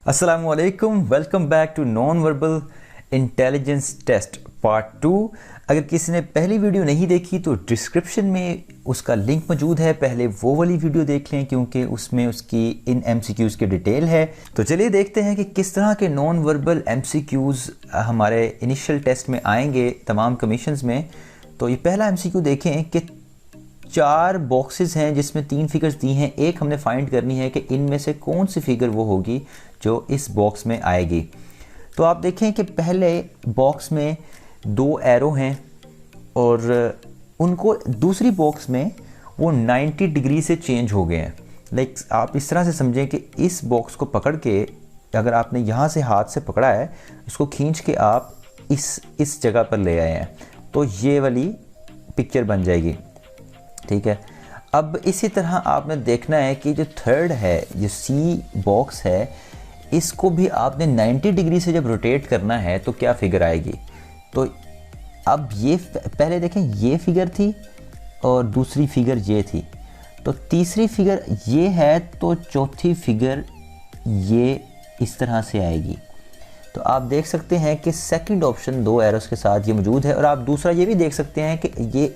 अस्सलामुअलैकुम, welcome back to non verbal intelligence test part 2। अगर किसी ने पहली वीडियो नहीं देखी तो डिस्क्रिप्शन में उसका लिंक मौजूद है, पहले वो वाली वीडियो देख लें क्योंकि उसमें उसकी इन एमसीक्यूज़ की डिटेल है। तो चलिए देखते हैं कि किस तरह के नॉन वर्बल एमसीक्यूज़ हमारे इनिशियल टेस्ट में आएंगे तमाम कमीशंस में। तो ये पहला एमसीक्यू देखें कि 4 बॉक्सेस हैं जिसमें 3 फिगर्स दी हैं। एक हमने फाइंड करनी है कि इनमें से कौन सी फिगर वो होगी जो इस बॉक्स में आएगी। तो आप देखें कि पहले बॉक्स में 2 एरो हैं और उनको दूसरी बॉक्स में वो 90 डिग्री से चेंज हो गए हैं। लाइक आप इस तरह से समझें कि इस बॉक्स को पकड़ के अगर आपने यहाँ से हाथ से पकड़ा है, इसको खींच के आप इस जगह पर ले आए हैं तो ये वाली पिक्चर बन जाएगी। ठीक है, अब इसी तरह आपने देखना है कि जो थर्ड है, जो सी बॉक्स है, इसको भी आपने 90 डिग्री से जब रोटेट करना है तो क्या फिगर आएगी। तो अब ये पहले देखें, ये फिगर थी और दूसरी फिगर ये थी, तो तीसरी फिगर ये है, तो चौथी फिगर ये इस तरह से आएगी। तो आप देख सकते हैं कि सेकंड ऑप्शन 2 एरोस के साथ ये मौजूद है। और आप दूसरा ये भी देख सकते हैं कि ये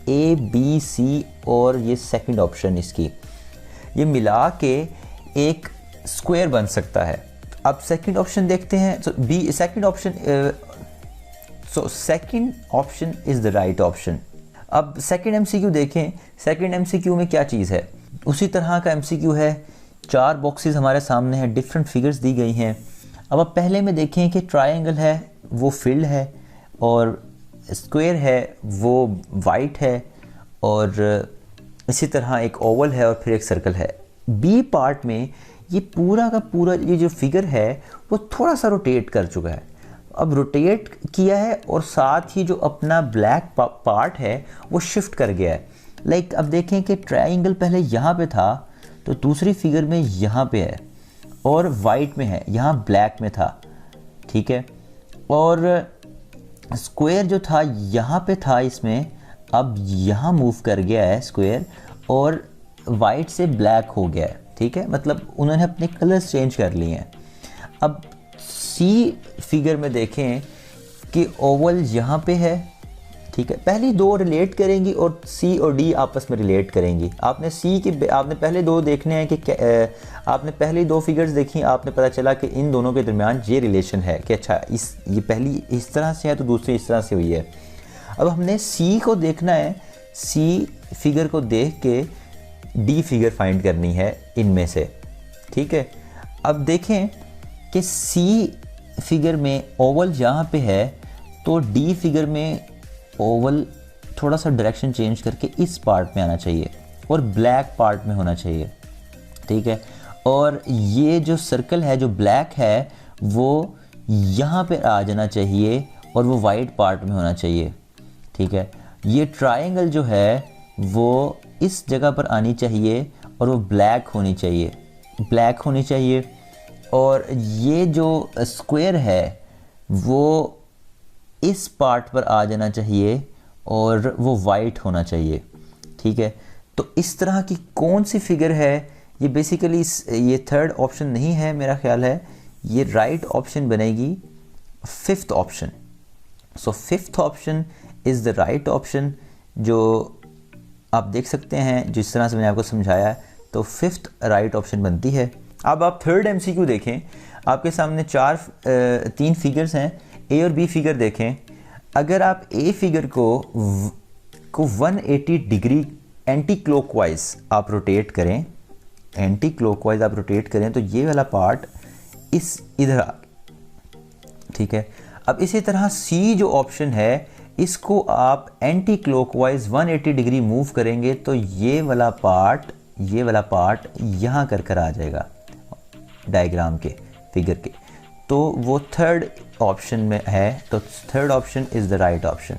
ए बी सी और ये सेकंड ऑप्शन इसकी ये मिला के एक स्क्वायर बन सकता है। अब सेकंड ऑप्शन देखते हैं। So B second option is the right option. अब सेकंड एमसीक्यू देखें, सेकंड एमसीक्यू में क्या चीज़ है, उसी तरह का एमसीक्यू है। 4 बॉक्सेस हमारे सामने हैं, डिफरेंट फिगर्स दी गई हैं। अब आप पहले में देखें कि ट्रायंगल है वो फिल्ड है और स्क्वायर है वो वाइट है और इसी तरह एक ओवल है और फिर एक सर्कल है। बी पार्ट में ये पूरा का पूरा ये जो फिगर है वो थोड़ा सा रोटेट कर चुका है। अब रोटेट किया है और साथ ही जो अपना ब्लैक पार्ट है वो शिफ्ट कर गया है। लाइक अब देखें कि ट्रायंगल पहले यहाँ पे था तो दूसरी फिगर में यहाँ पे है और वाइट में है, यहाँ ब्लैक में था। ठीक है, और स्क्वायर जो था यहाँ पे था, इसमें अब यहाँ मूव कर गया है स्क्वायर और वाइट से ब्लैक हो गया है। ठीक है, मतलब उन्होंने अपने कलर्स चेंज कर लिए हैं। अब सी फिगर में देखें कि ओवल यहाँ पे है। ठीक है, पहली 2 रिलेट करेंगी और सी और डी आपस में रिलेट करेंगी। आपने आपने पहले 2 देखने हैं कि आपने पहली 2 फिगर्स देखी, आपने पता चला कि इन दोनों के दरमियान ये रिलेशन है कि अच्छा ये पहली इस तरह से है तो दूसरी इस तरह से हुई है। अब हमने सी को देखना है, सी फिगर को देख के डी फिगर फाइंड करनी है इनमें से। ठीक है, अब देखें कि सी फिगर में ओवल यहाँ पे है तो डी फिगर में ओवल थोड़ा सा डायरेक्शन चेंज करके इस पार्ट में आना चाहिए और ब्लैक पार्ट में होना चाहिए। ठीक है, और ये जो सर्कल है जो ब्लैक है वो यहाँ पे आ जाना चाहिए और वो वाइट पार्ट में होना चाहिए। ठीक है, ये ट्रायंगल जो है वो इस जगह पर आनी चाहिए और वो ब्लैक होनी चाहिए और ये जो स्क्वायर है वो इस पार्ट पर आ जाना चाहिए और वो वाइट होना चाहिए। ठीक है, तो इस तरह की कौन सी फिगर है, ये बेसिकली ये थर्ड ऑप्शन नहीं है, मेरा ख्याल है ये राइट ऑप्शन बनेगी, 5th option. So 5th option is the right option, जो आप देख सकते हैं जिस तरह से मैंने आपको समझाया है, तो 5th राइट ऑप्शन बनती है। अब आप थर्ड एमसीक्यू देखें, आपके सामने 3 फिगर्स हैं, ए और बी फिगर देखें। अगर आप ए फिगर को 180 डिग्री एंटी क्लॉकवाइज आप रोटेट करें, तो ये वाला पार्ट इधर आ। ठीक है, अब इसी तरह सी जो ऑप्शन है इसको आप एंटी क्लॉकवाइज 180 डिग्री मूव करेंगे तो ये वाला पार्ट यहाँ कर आ जाएगा डायग्राम के फिगर के, तो वो थर्ड ऑप्शन में है। तो third option is the right option.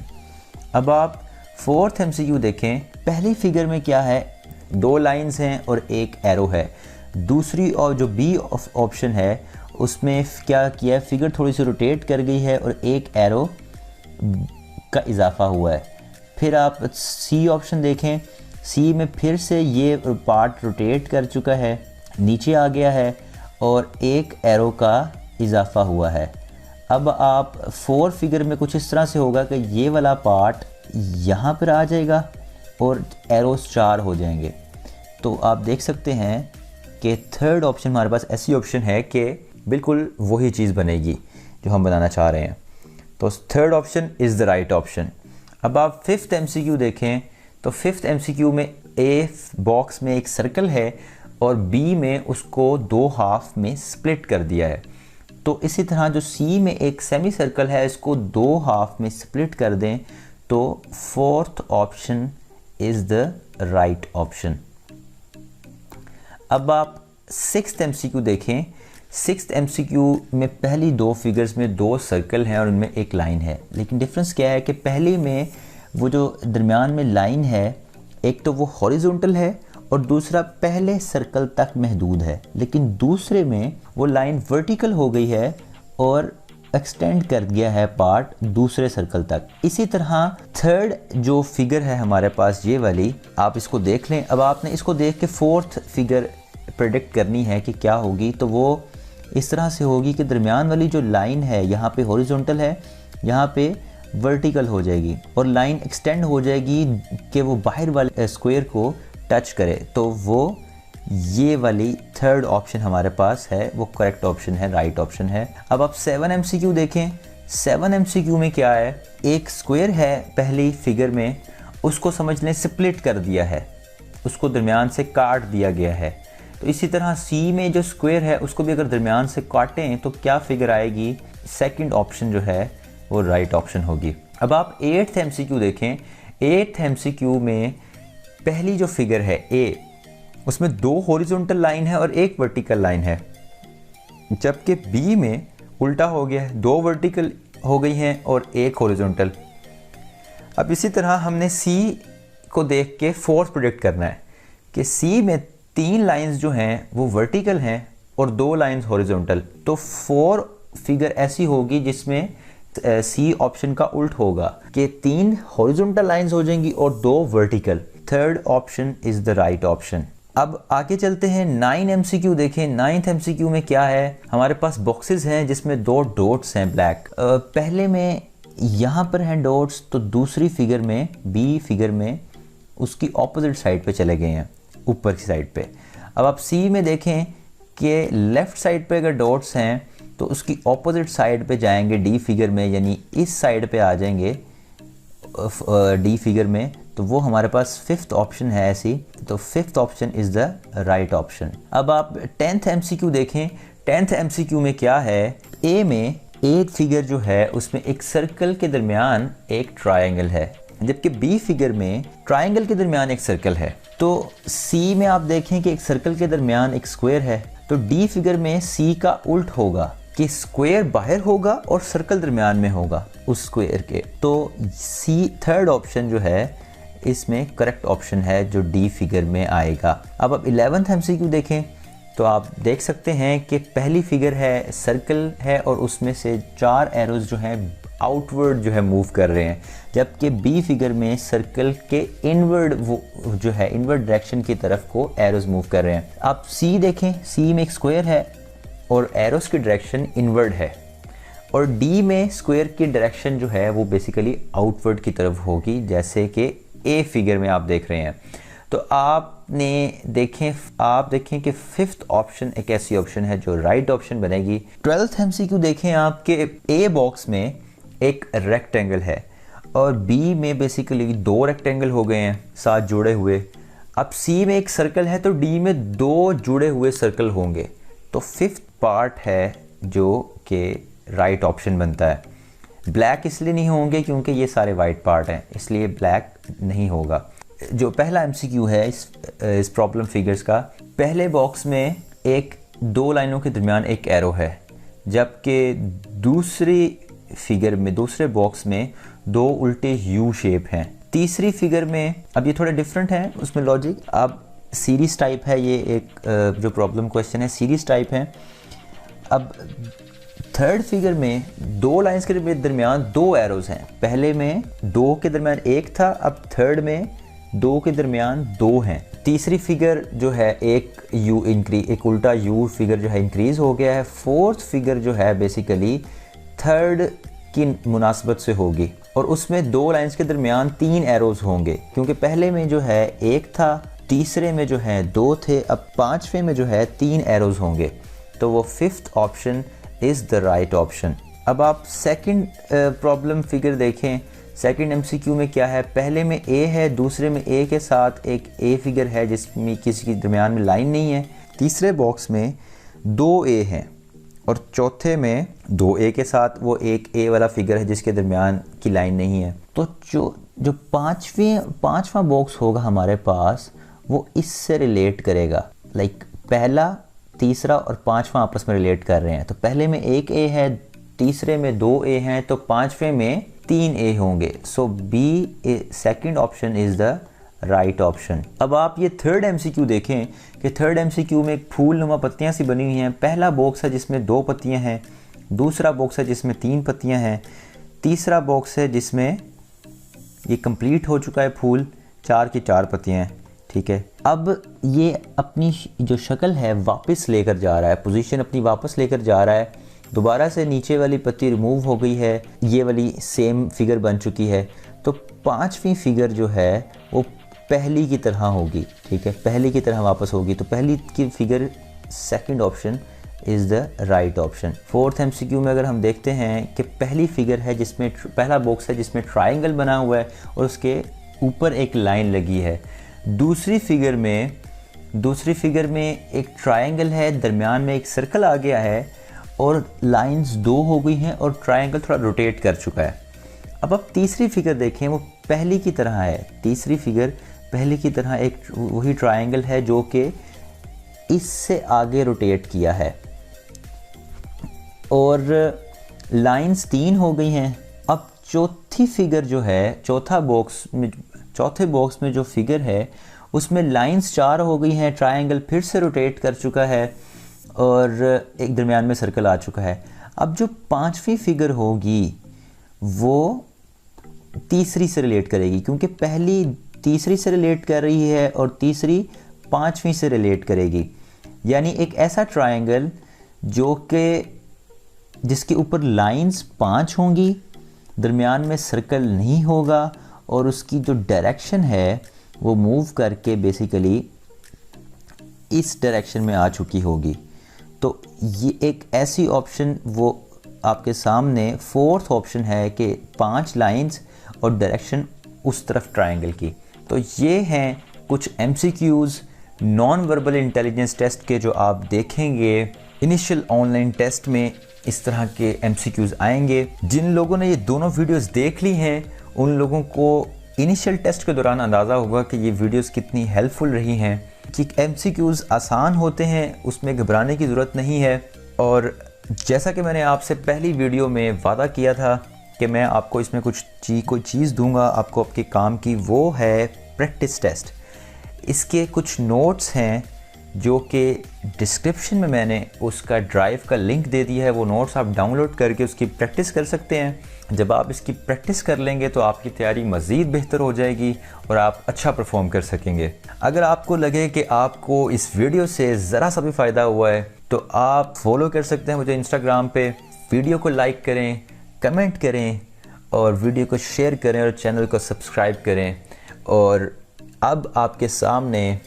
अब आप 4th एमसीक्यू देखें। पहली फिगर में क्या है, 2 लाइंस हैं और एक एरो है। दूसरी और जो बी ऑप्शन है उसमें क्या किया है, फिगर थोड़ी सी रोटेट कर गई है और एक एरो का इजाफा हुआ है। फिर आप सी ऑप्शन देखें, सी में फिर से ये पार्ट रोटेट कर चुका है, नीचे आ गया है और एक एरो का इजाफा हुआ है। अब आप 4 फिगर में कुछ इस तरह से होगा कि ये वाला पार्ट यहाँ पर आ जाएगा और एरोस 4 हो जाएंगे। तो आप देख सकते हैं कि थर्ड ऑप्शन हमारे पास ऐसी ऑप्शन है कि बिल्कुल वही चीज़ बनेगी जो हम बनाना चाह रहे हैं। तो third option is the right option. अब आप फिफ्थ एमसीक्यू देखें तो फिफ्थ एमसीक्यू में ए बॉक्स में एक सर्कल है और बी में उसको 2 हाफ में स्प्लिट कर दिया है। तो इसी तरह जो सी में एक सेमी सर्कल है इसको 2 हाफ में स्प्लिट कर दें तो fourth option is the right option. अब आप सिक्स्थ एमसीक्यू देखें। सिक्स्थ एमसीक्यू में पहली 2 फिगर्स में 2 सर्कल हैं और उनमें एक लाइन है, लेकिन डिफरेंस क्या है कि पहले में वो जो दरमियान में लाइन है एक तो वो हॉरिजॉन्टल है और दूसरा पहले सर्कल तक महदूद है, लेकिन दूसरे में वो लाइन वर्टिकल हो गई है और एक्सटेंड कर गया है पार्ट दूसरे सर्कल तक। इसी तरह थर्ड जो फिगर है हमारे पास ये वाली, आप इसको देख लें। अब आपने इसको देख के फोर्थ फिगर प्रेडिक्ट करनी है कि क्या होगी, तो वो इस तरह से होगी कि दरमियान वाली जो लाइन है यहाँ पे हॉरिजॉन्टल है, यहाँ पे वर्टिकल हो जाएगी और लाइन एक्सटेंड हो जाएगी कि वो बाहर वाले स्क्वायर को टच करे। तो वो ये वाली थर्ड ऑप्शन हमारे पास है, वो करेक्ट ऑप्शन है, राइट ऑप्शन है। अब आप 7 एमसीक्यू देखें। 7 एमसीक्यू में क्या है, एक स्क्वायर है पहली फिगर में, उसको समझ लें स्प्लिट कर दिया है, उसको दरमियान से काट दिया गया है। तो इसी तरह सी में जो स्क्वायर है उसको भी अगर दरमियान से काटें तो क्या फिगर आएगी, सेकंड ऑप्शन जो है वो राइट ऑप्शन होगी। अब आप 8th एमसीक्यू देखें। 8th एमसीक्यू में पहली जो फिगर है ए, उसमें 2 हॉरिजॉन्टल लाइन है और एक वर्टिकल लाइन है, जबकि बी में उल्टा हो गया है, 2 वर्टिकल हो गई हैं और एक हॉरिजॉन्टल। अब इसी तरह हमने सी को देख के फोर्थ प्रेडिक्ट करना है कि सी में 3 लाइंस जो हैं वो वर्टिकल हैं और 2 लाइंस हॉरिजॉन्टल। तो 4 फिगर ऐसी होगी जिसमें सी ऑप्शन का उल्ट होगा कि 3 हॉरिजॉन्टल लाइंस हो जाएंगी और 2 vertical. Third option is the right option. अब आगे चलते हैं 9 एमसीक्यू देखें। 9th एमसीक्यू में क्या है, हमारे पास बॉक्सेस हैं जिसमें 2 डॉट्स हैं ब्लैक। पहले में यहाँ पर हैं डॉट्स, तो दूसरी फिगर में बी फिगर में उसकी ऑपोजिट साइड पे चले गए हैं, ऊपर की साइड पे। अब आप सी में देखें कि लेफ़्ट साइड पे अगर डॉट्स हैं तो उसकी ऑपोजिट साइड पे जाएंगे डी फिगर में, यानी इस साइड पे आ जाएंगे डी फिगर में, तो वो हमारे पास 5th ऑप्शन है ऐसी। तो 5th option is the right option. अब आप 10th एमसीक्यू देखें। 10th एमसीक्यू में क्या है, ए में 8 फिगर जो है उसमें एक सर्कल के दरमियान एक ट्रायंगल है, जबकि बी फिगर में ट्रायंगल के दरमियान एक सर्कल है। तो सी में आप देखें कि एक सर्कल के दरमियान एक स्क्वायर है, तो डी फिगर में सी का उल्ट होगा कि स्क्वायर बाहर होगा और सर्कल दरमियान में होगा उस स्क्वायर के। तो सी थर्ड ऑप्शन जो है इसमें करेक्ट ऑप्शन है जो डी फिगर में आएगा। अब आप 11th एमसीक्यू देखें तो आप देख सकते हैं कि पहली फिगर है सर्कल है और उसमें से 4 एरोज जो हैं आउटवर्ड जो है मूव कर रहे हैं, जबकि बी फिगर में सर्कल के इनवर्ड वो जो है इनवर्ड डायरेक्शन की तरफ को एरोज मूव कर रहे हैं। आप सी देखें, सी में एक स्क्वायर है और एरोज की डायरेक्शन इनवर्ड है, और डी में स्क्वायर की डायरेक्शन जो है वो बेसिकली आउटवर्ड की तरफ होगी, जैसे कि ए फिगर में आप देख रहे हैं। तो आप देखें कि 5th ऑप्शन एक ऐसी ऑप्शन है जो राइट ऑप्शन बनेगी। 12th एमसीक्यू देखें आपके ए बॉक्स में एक रेक्टेंगल है और बी में बेसिकली 2 रेक्टेंगल हो गए हैं साथ जुड़े हुए। अब सी में एक सर्कल है तो डी में 2 जुड़े हुए सर्कल होंगे। तो 5th पार्ट है जो कि राइट ऑप्शन बनता है। ब्लैक इसलिए नहीं होंगे क्योंकि ये सारे वाइट पार्ट हैं, इसलिए ब्लैक नहीं होगा। जो पहला एमसीक्यू है इस प्रॉब्लम फिगर्स का, पहले बॉक्स में 2 लाइनों के दरमियान एक एरो है, जबकि दूसरी फिगर में दूसरे बॉक्स में 2 उल्टे यू शेप हैं। तीसरी फिगर में अब ये थोड़े डिफरेंट हैं उसमें लॉजिक। अब सीरीज टाइप है, ये एक जो प्रॉब्लम क्वेश्चन है सीरीज टाइप है। अब थर्ड फिगर में 2 लाइंस के दरमियान 2 एरोज हैं। पहले में 2 के दरमियान एक था, अब थर्ड में 2 के दरमियान 2 हैं। तीसरी फिगर जो है एक उल्टा यू फिगर जो है इंक्रीज़ हो गया है। फोर्थ फिगर जो है बेसिकली थर्ड की मुनासबत से होगी और उसमें 2 लाइंस के दरमियान 3 एरोज़ होंगे, क्योंकि पहले में जो है 1 था, तीसरे में जो है 2 थे, अब 5वें में जो है 3 एरोज़ होंगे, तो वो 5th option is the right option. अब आप सेकंड प्रॉब्लम फिगर देखें। सेकंड एमसीक्यू में क्या है, पहले में ए है, दूसरे में ए के साथ एक ए फिगर है जिसमें किसी के दरमियान में लाइन नहीं है, तीसरे बॉक्स में 2 ए हैं और चौथे में 2 ए के साथ वो एक ए वाला फिगर है जिसके दरमियान की लाइन नहीं है। तो जो पांचवा बॉक्स होगा हमारे पास वो इससे रिलेट करेगा। लाइक पहला, तीसरा और पांचवा आपस में रिलेट कर रहे हैं, तो पहले में 1 ए है, तीसरे में 2 ए हैं, तो पांचवें में 3 ए होंगे। So B second option is the right option. अब आप ये थर्ड एमसीक्यू देखें कि थर्ड एमसीक्यू में एक फूल नुमा पत्तियाँ सी बनी हुई हैं। पहला बॉक्स है जिसमें 2 पत्तियाँ हैं, दूसरा बॉक्स है जिसमें 3 पत्तियाँ हैं, तीसरा बॉक्स है जिसमें ये कंप्लीट हो चुका है फूल, 4 की 4 पत्तियाँ हैं। ठीक है, अब ये अपनी जो शक्ल है वापस लेकर जा रहा है, पोजीशन अपनी वापस लेकर जा रहा है। दोबारा से नीचे वाली पत्ती रिमूव हो गई है, ये वाली सेम फिगर बन चुकी है, तो 5वीं फिगर जो है वो पहली की तरह होगी। ठीक है, पहली की तरह वापस होगी, तो पहली की figure second option is the right option. Fourth MCQ में अगर हम देखते हैं कि पहली फिगर है जिसमें पहला बॉक्स है जिसमें ट्रायंगल बना हुआ है और उसके ऊपर एक लाइन लगी है। दूसरी फिगर में एक ट्रायंगल है, दरमियान में एक सर्कल आ गया है और लाइंस 2 हो गई हैं और ट्रायंगल थोड़ा रोटेट कर चुका है। अब आप तीसरी फिगर देखें, वो पहली की तरह है। तीसरी फिगर पहली की तरह एक वही ट्रायंगल है जो कि इससे आगे रोटेट किया है और लाइंस 3 हो गई हैं। अब चौथी फिगर जो है, चौथे बॉक्स में जो फिगर है उसमें लाइंस 4 हो गई हैं, ट्रायंगल फिर से रोटेट कर चुका है और एक दरमियान में सर्कल आ चुका है। अब जो 5वीं फिगर होगी वो तीसरी से रिलेट करेगी, क्योंकि पहली तीसरी से रिलेट कर रही है और तीसरी 5वीं से रिलेट करेगी। यानी एक ऐसा ट्रायंगल जिसके ऊपर लाइंस 5 होंगी, दरमियान में सर्कल नहीं होगा और उसकी जो डायरेक्शन है वो मूव करके बेसिकली इस डायरेक्शन में आ चुकी होगी। तो ये एक ऐसी ऑप्शन वो आपके सामने फोर्थ ऑप्शन है कि 5 लाइंस और डायरेक्शन उस तरफ ट्रायंगल की। तो ये हैं कुछ MCQs non verbal intelligence test के जो आप देखेंगे। इनिशियल ऑनलाइन टेस्ट में इस तरह के एमसीक्यूज़ आएंगे। जिन लोगों ने ये दोनों वीडियोस देख ली हैं उन लोगों को इनिशियल टेस्ट के दौरान अंदाज़ा होगा कि ये वीडियोस कितनी हेल्पफुल रही हैं कि एमसीक्यूज़ आसान होते हैं, उसमें घबराने की ज़रूरत नहीं है। और जैसा कि मैंने आपसे पहली वीडियो में वादा किया था कि मैं आपको इसमें कोई चीज़ दूंगा आपको आपके काम की, वो है प्रैक्टिस टेस्ट। इसके कुछ नोट्स हैं जो कि डिस्क्रिप्शन में मैंने उसका ड्राइव का लिंक दे दिया है। वो नोट्स आप डाउनलोड करके उसकी प्रैक्टिस कर सकते हैं। जब आप इसकी प्रैक्टिस कर लेंगे तो आपकी तैयारी मज़ीद बेहतर हो जाएगी और आप अच्छा परफॉर्म कर सकेंगे। अगर आपको लगे कि आपको इस वीडियो से ज़रा सा भी फ़ायदा हुआ है तो आप फॉलो कर सकते हैं मुझे इंस्टाग्राम पे। वीडियो को लाइक करें, कमेंट करें और वीडियो को शेयर करें और चैनल को सब्सक्राइब करें। और अब आपके सामने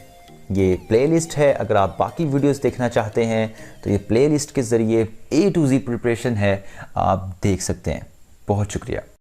ये प्लेलिस्ट है, अगर आप बाकी वीडियोस देखना चाहते हैं तो ये प्लेलिस्ट के ज़रिए A to Z प्रिपरेशन है, आप देख सकते हैं। बहुत शुक्रिया।